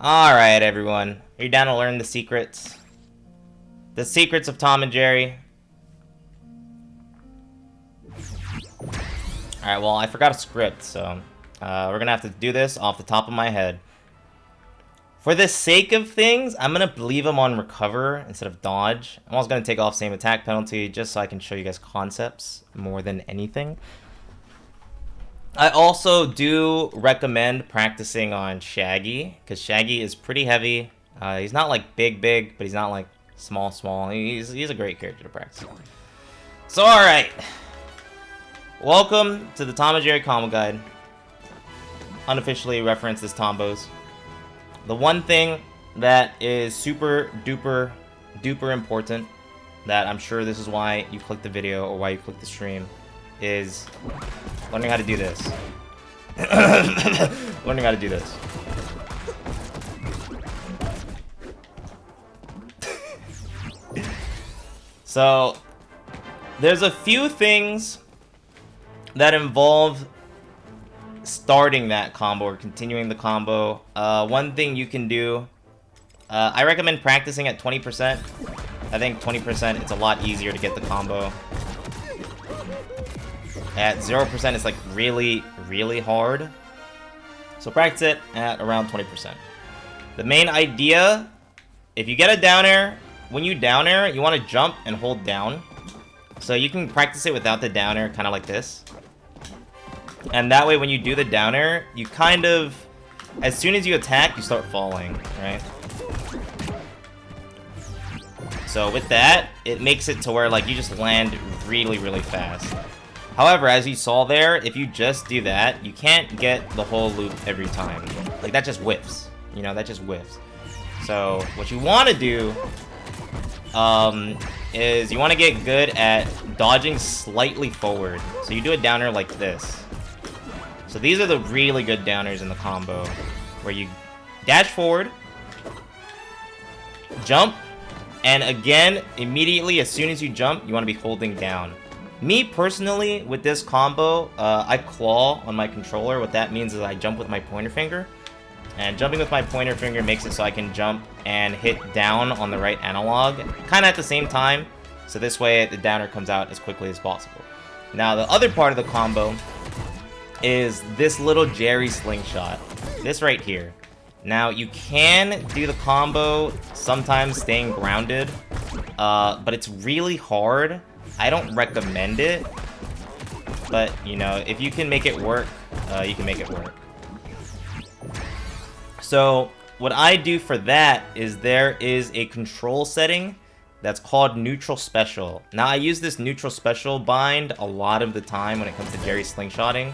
Alright, everyone. Are you down to learn the secrets? The secrets of Tom and Jerry. Alright, well, I forgot a script, so we're gonna have to do this off the top of my head. For the sake of things, I'm gonna leave him on recover instead of dodge. I'm also gonna take off same attack penalty just so I can show you guys concepts more than anything. I also do recommend practicing on Shaggy, because Shaggy is pretty heavy. He's not like big, but he's not like small. He's a great character to practice on. So, alright. Welcome to the Tom and Jerry Combo Guide. Unofficially referenced as Tombos. The one thing that is super duper important, that I'm sure this is why you clicked the video or why you clicked the stream, is learning how to do this. Learning how to do this. So, there's a few things that involve starting that combo or continuing the combo. One thing you can do, I recommend practicing at 20%. I think 20% it's a lot easier to get the combo. At 0% it's like really hard. So practice it at around 20%. The main idea, if you get a down air, when you down air, you want to jump and hold down. So you can practice it without the down air, kind of like this. And that way when you do the down air, you kind of, as soon as you attack, you start falling, right? So with that, it makes it to where like you just land really fast. However, as you saw there, if you just do that, you can't get the whole loop every time. Like that just whiffs, you know, that just whiffs. So what you want to do is you want to get good at dodging slightly forward. So you do a downer like this. So these are the really good downers in the combo, where you dash forward, jump, and again, immediately as soon as you jump, you want to be holding down. Me personally, with this combo, I claw on my controller. What that means is I jump with my pointer finger. And jumping with my pointer finger makes it so I can jump and hit down on the right analog, kind of at the same time. So this way, the downer comes out as quickly as possible. Now, the other part of the combo is this little Jerry slingshot. This right here. Now, you can do the combo sometimes staying grounded, but it's really hard. I don't recommend it, but, you know, if you can make it work, you can make it work. So, what I do for that is there is a control setting that's called Neutral Special. Now, I use this Neutral Special bind a lot of the time when it comes to Jerry slingshotting.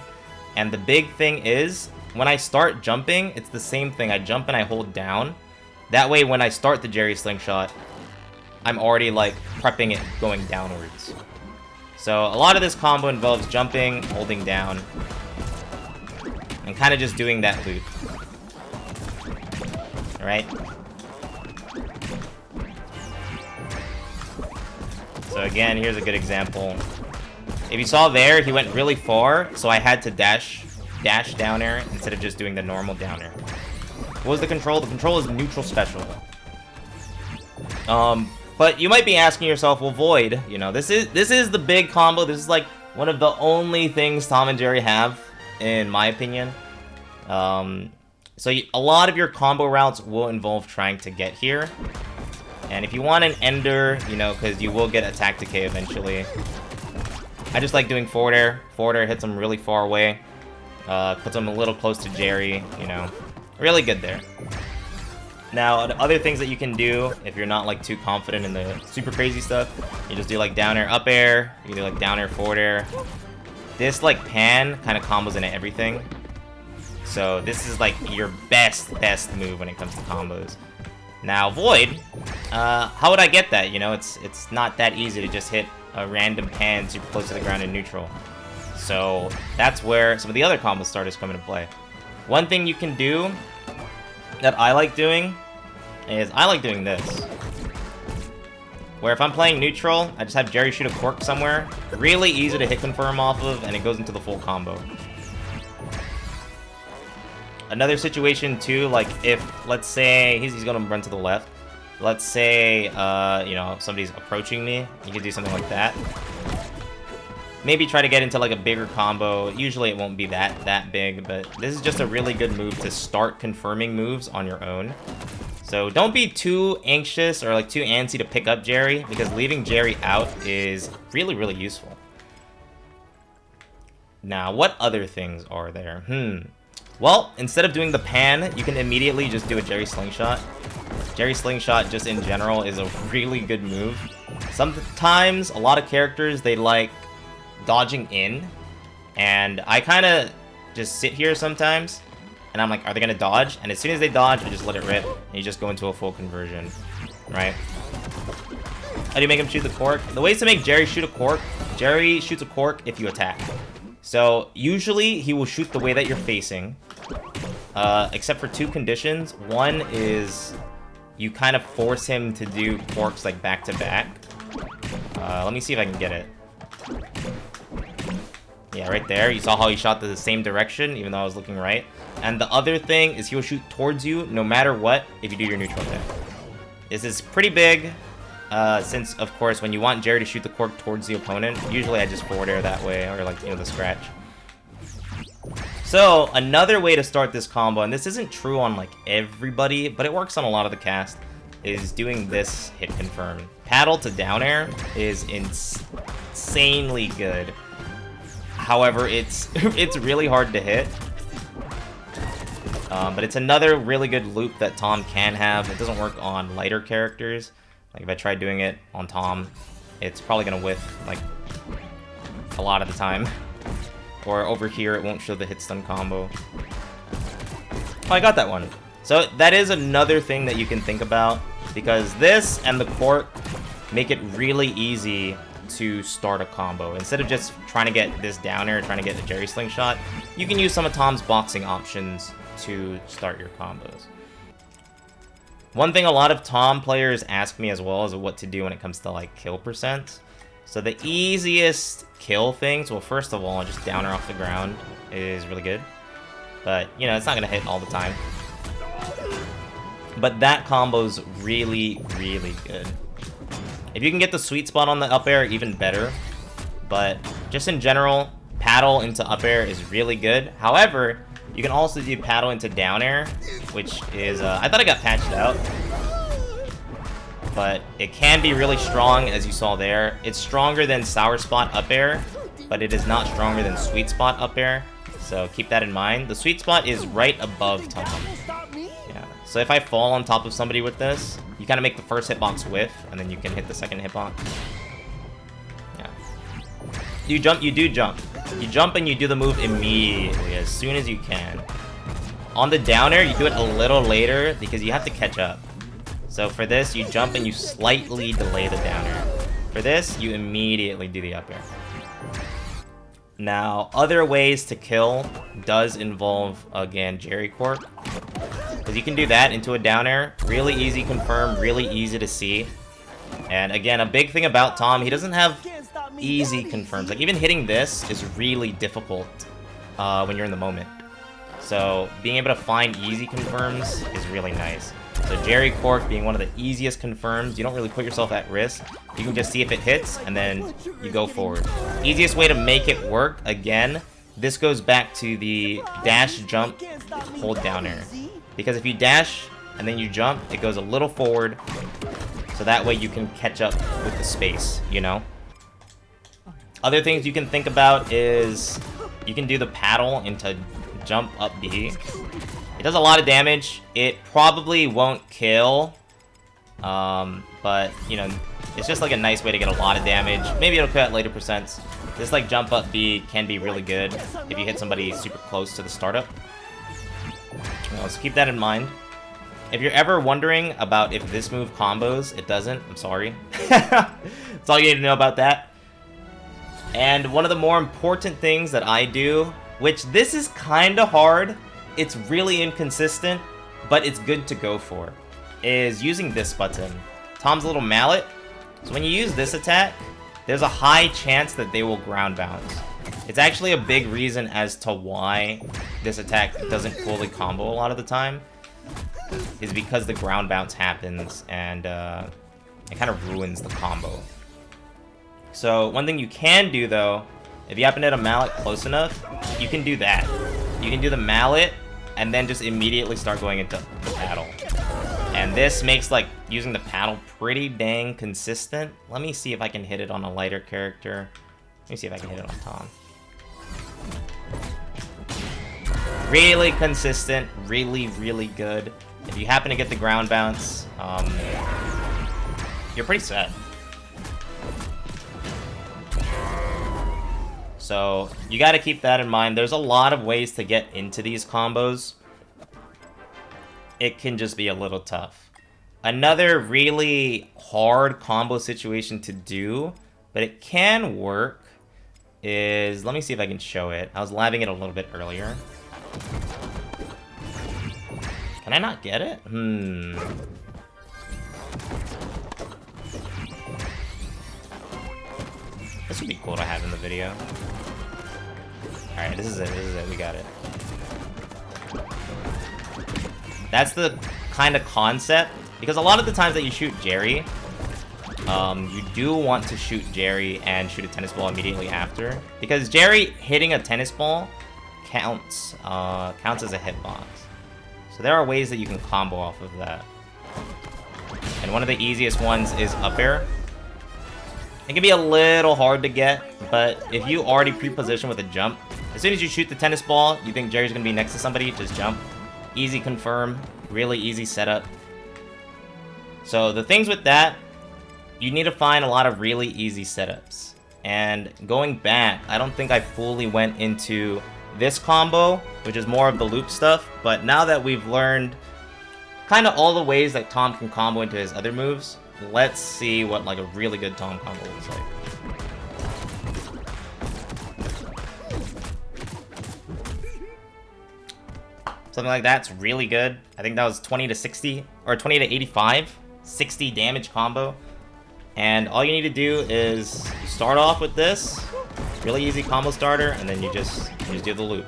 And the big thing is, when I start jumping, it's the same thing. I jump and I hold down. That way, when I start the Jerry slingshot, I'm already, like, prepping it going downwards. So, a lot of this combo involves jumping, holding down, and kind of just doing that loop. Alright? So again, here's a good example. If you saw there, he went really far, so I had to dash down air instead of just doing the normal down air. What was the control? The control is Neutral Special. But you might be asking yourself, well, Void, you know, this is the big combo. This is like one of the only things Tom and Jerry have, in my opinion. So a lot of your combo routes will involve trying to get here. And if you want an ender, you know, because you will get attack decay eventually. I just like doing forward air. Forward air hits them really far away. Puts them a little close to Jerry, you know. Really good there. Now, the other things that you can do, if you're not like too confident in the super crazy stuff, you just do like down air, up air. You do like down air, forward air. This like pan kind of combos into everything. So this is like your best move when it comes to combos. Now Void, how would I get that? You know, it's not that easy to just hit a random pan super close to the ground in neutral. So that's where some of the other combo starters come into play. One thing you can do that I like doing is I like doing this. Where if I'm playing neutral, I just have Jerry shoot a cork somewhere. Really easy to hit confirm off of, and it goes into the full combo. Another situation too, like if, let's say, he's gonna run to the left. Let's say, you know, somebody's approaching me. You can do something like that. Maybe try to get into like a bigger combo. Usually it won't be that big, but this is just a really good move to start confirming moves on your own. So don't be too anxious or like too antsy to pick up Jerry, because leaving Jerry out is really, really useful. Now, what other things are there? Well, instead of doing the pan, you can immediately just do a Jerry Slingshot. Jerry Slingshot, just in general, is a really good move. Sometimes, a lot of characters, they like dodging in. And I kind of just sit here sometimes. And I'm like, are they going to dodge? And as soon as they dodge, I just let it rip. And you just go into a full conversion. Right? How do you make him shoot the cork? The ways to make Jerry shoot a cork. Jerry shoots a cork if you attack. So, usually, he will shoot the way that you're facing. Except for two conditions. One is you kind of force him to do corks like back to back. Let me see if I can get it. Yeah, right there. You saw how he shot the same direction, even though I was looking right. And the other thing is he will shoot towards you no matter what if you do your neutral attack. This is pretty big. Since, of course, when you want Jerry to shoot the cork towards the opponent, usually I just forward air that way, or like, you know, the scratch. So, another way to start this combo, and this isn't true on like everybody, but it works on a lot of the cast, is doing this hit confirm. Paddle to down air is insanely good. However, it's really hard to hit. But it's another really good loop that Tom can have. It doesn't work on lighter characters. Like if I try doing it on Tom, it's probably gonna whiff like a lot of the time. Or over here, it won't show the hit stun combo. Oh, I got that one. So that is another thing that you can think about, because this and the cork make it really easy to start a combo. Instead of just trying to get this down air, trying to get the Jerry Slingshot, you can use some of Tom's boxing options to start your combos. One thing a lot of Tom players ask me as well is what to do when it comes to like kill percent. So the easiest kill things, well, first of all, just down or off the ground is really good. But, you know, it's not going to hit all the time. But that combo's really, really good. If you can get the sweet spot on the up air, even better. But just in general, paddle into up air is really good. However, you can also do paddle into down air, which is, I thought it got patched out. But it can be really strong, as you saw there. It's stronger than Sour Spot up air, but it is not stronger than Sweet Spot up air. So keep that in mind. The Sweet Spot is right above Tom. Yeah. So if I fall on top of somebody with this, you kind of make the first hitbox whiff, and then you can hit the second hitbox. Yeah. You jump, you do jump. You jump and you do the move immediately, as soon as you can. On the down air, you do it a little later, because you have to catch up. So for this, you jump and you slightly delay the down air. For this, you immediately do the up air. Now, other ways to kill does involve, again, Jerry Cork. Because you can do that into a down air. Really easy confirm, really easy to see. And again, a big thing about Tom, he doesn't have easy confirms. Like, even hitting this is really difficult when you're in the moment. So, being able to find easy confirms is really nice. So Jerry Cork being one of the easiest confirms, you don't really put yourself at risk. You can just see if it hits, and then you go forward. Easiest way to make it work, again, this goes back to the dash, jump, hold down air. Because if you dash, and then you jump, it goes a little forward, so that way you can catch up with the space, you know? Other things you can think about is, you can do the paddle into jump up B. It does a lot of damage. It probably won't kill, but, you know, it's just like a nice way to get a lot of damage. Maybe it'll kill at later percents. This, like, jump up B can be really good if you hit somebody super close to the startup. So keep that in mind. If you're ever wondering about if this move combos, it doesn't. I'm sorry. That's all you need to know about that. And one of the more important things that I do, which this is kind of hard, it's really inconsistent, but it's good to go for, is using this button. Tom's little mallet. So when you use this attack, there's a high chance that they will ground bounce. It's actually a big reason as to why this attack doesn't fully combo a lot of the time. Is because the ground bounce happens and it kind of ruins the combo. So one thing you can do though, if you happen to hit a mallet close enough, you can do that. You can do the mallet and then just immediately start going into the paddle. And this makes like using the paddle pretty dang consistent. Let me see if I can hit it on a lighter character. Let me see if I can hit it on Tom. Really consistent, really, really good. If you happen to get the ground bounce, you're pretty set. So you got to keep that in mind. There's a lot of ways to get into these combos. It can just be a little tough. Another really hard combo situation to do, but it can work, is... Let me see if I can show it. I was labbing it a little bit earlier. Can I not get it? This would be cool to have in the video. Alright, this is it, we got it. That's the kind of concept, because a lot of the times that you shoot Jerry, you do want to shoot Jerry and shoot a tennis ball immediately after, because Jerry hitting a tennis ball counts as a hitbox. So there are ways that you can combo off of that. And one of the easiest ones is up air. It can be a little hard to get, but if you already pre-position with a jump, as soon as you shoot the tennis ball, you think Jerry's gonna be next to somebody, just jump. Easy confirm, really easy setup. So the things with that, you need to find a lot of really easy setups. And going back, I don't think I fully went into this combo, which is more of the loop stuff, but now that we've learned kind of all the ways that Tom can combo into his other moves, let's see what like a really good Tom combo looks like. Something like that's really good. I think that was 20 to 60, or 20 to 85, 60 damage combo. And all you need to do is you start off with this, really easy combo starter, and then you just do the loop.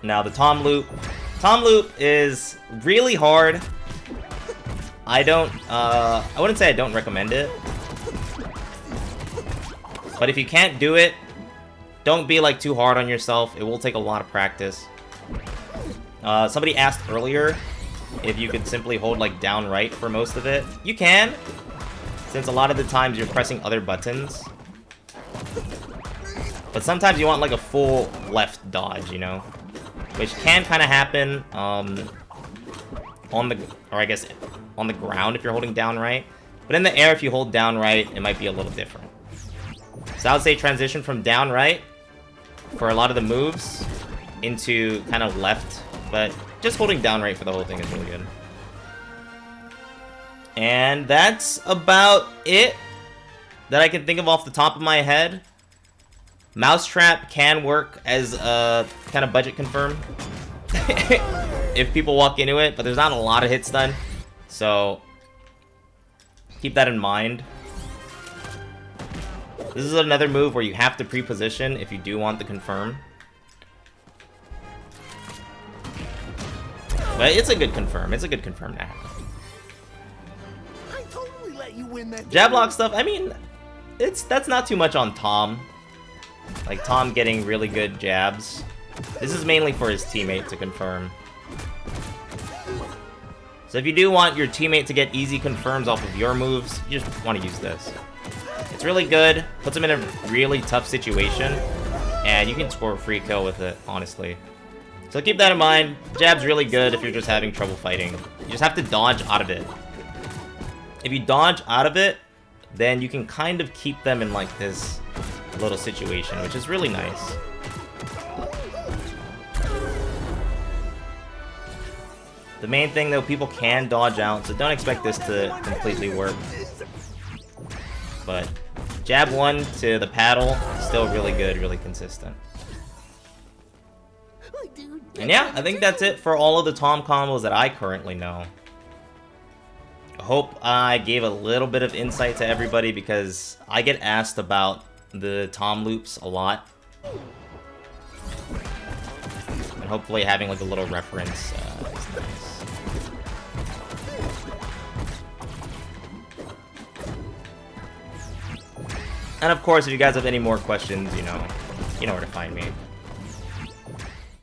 Now the Tom loop is really hard. I wouldn't say I don't recommend it, but if you can't do it, don't be like too hard on yourself. It will take a lot of practice. Somebody asked earlier if you could simply hold like down right for most of it. You can, since a lot of the times you're pressing other buttons. But sometimes you want like a full left dodge, you know? Which can kind of happen on the ground if you're holding down right. But in the air, if you hold down right, it might be a little different. So I would say transition from down right for a lot of the moves into kind of left. But just holding down right for the whole thing is really good. And that's about it that I can think of off the top of my head. Mousetrap can work as a kind of budget confirm if people walk into it, but there's not a lot of hits done. So keep that in mind. This is another move where you have to pre-position if you do want the confirm. But it's a good confirm. It's a good confirm to have. I totally let you win that. Jab lock stuff, I mean, that's not too much on Tom. Like Tom getting really good jabs. This is mainly for his teammate to confirm. So if you do want your teammate to get easy confirms off of your moves, you just want to use this. It's really good, puts him in a really tough situation, and you can score a free kill with it, honestly. So keep that in mind. Jab's really good if you're just having trouble fighting. You just have to dodge out of it. If you dodge out of it, then you can kind of keep them in like this little situation, which is really nice. The main thing though, people can dodge out, so don't expect this to completely work. But jab 1 to the paddle, still really good, really consistent. And yeah, I think that's it for all of the Tom combos that I currently know. I hope I gave a little bit of insight to everybody, because I get asked about the Tom loops a lot. And hopefully having like a little reference is nice. And of course, if you guys have any more questions, you know where to find me.